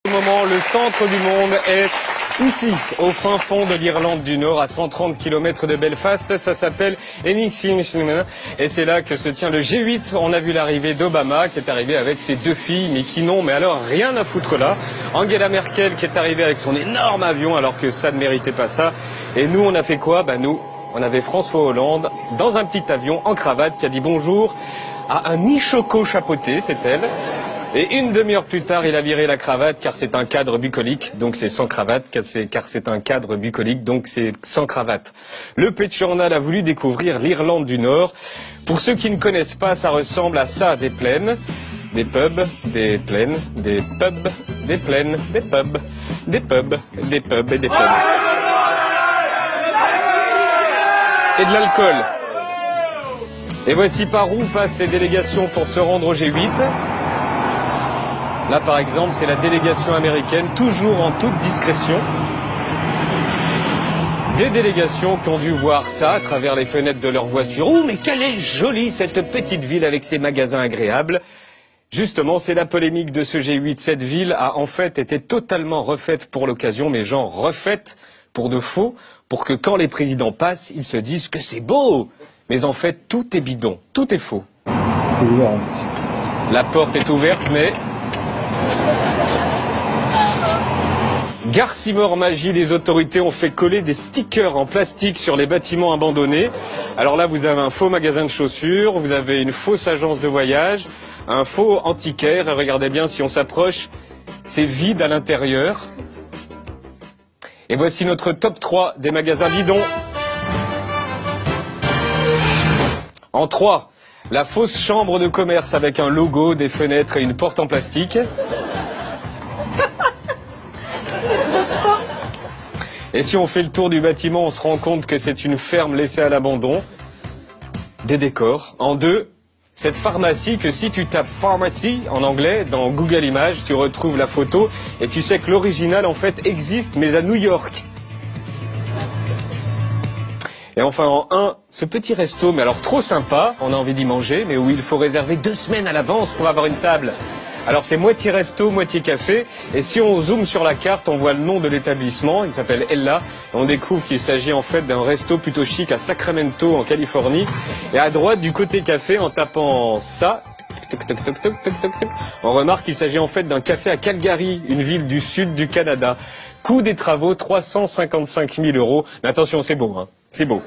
Au moment, le centre du monde est ici, au fin fond de l'Irlande du Nord, à 130 km de Belfast. Ça s'appelle Ennistimshire et c'est là que se tient le G8. On a vu l'arrivée d'Obama qui est arrivé avec ses deux filles, mais qui n'ont alors rien à foutre là. Angela Merkel qui est arrivée avec son énorme avion alors que ça ne méritait pas ça. Et nous, on a fait quoi? Nous, on avait François Hollande dans un petit avion en cravate qui a dit bonjour à un Michoko chapeauté, c'est elle. Et une demi-heure plus tard, il a viré la cravate car c'est un cadre bucolique, donc c'est sans cravate, car c'est un cadre bucolique, donc c'est sans cravate. Le Pet Journal a voulu découvrir l'Irlande du Nord. Pour ceux qui ne connaissent pas, ça ressemble à ça, des plaines, des pubs, des plaines, des pubs, des plaines, des pubs, des pubs, des pubs et des pubs. Et de l'alcool. Et voici par où passent les délégations pour se rendre au G8. Là, par exemple, c'est la délégation américaine, toujours en toute discrétion. Des délégations qui ont dû voir ça à travers les fenêtres de leur voiture. Oh, mais quelle est jolie cette petite ville avec ses magasins agréables. Justement, c'est la polémique de ce G8. Cette ville a en fait été totalement refaite pour l'occasion, mais genre refaite pour de faux, pour que quand les présidents passent, ils se disent que c'est beau. Mais en fait, tout est bidon, tout est faux. C'est ouvert. La porte est ouverte, mais... Garcimore magie, les autorités ont fait coller des stickers en plastique sur les bâtiments abandonnés. Alors là, vous avez un faux magasin de chaussures, vous avez une fausse agence de voyage, un faux antiquaire. Et regardez bien, si on s'approche, c'est vide à l'intérieur. Et voici notre top 3 des magasins bidons. En 3, la fausse chambre de commerce avec un logo, des fenêtres et une porte en plastique. Et si on fait le tour du bâtiment, on se rend compte que c'est une ferme laissée à l'abandon. Des décors. En 2, cette pharmacie que si tu tapes pharmacie en anglais dans Google Images, tu retrouves la photo et tu sais que l'original en fait existe mais à New York. Et enfin en 1, ce petit resto, mais alors trop sympa, on a envie d'y manger, mais où il faut réserver 2 semaines à l'avance pour avoir une table. Alors c'est moitié resto, moitié café, et si on zoome sur la carte, on voit le nom de l'établissement, il s'appelle Ella, et on découvre qu'il s'agit en fait d'un resto plutôt chic à Sacramento, en Californie. Et à droite, du côté café, en tapant ça, on remarque qu'il s'agit en fait d'un café à Calgary, une ville du sud du Canada. Coût des travaux, 355 000 €. Mais attention, c'est beau, hein, c'est beau.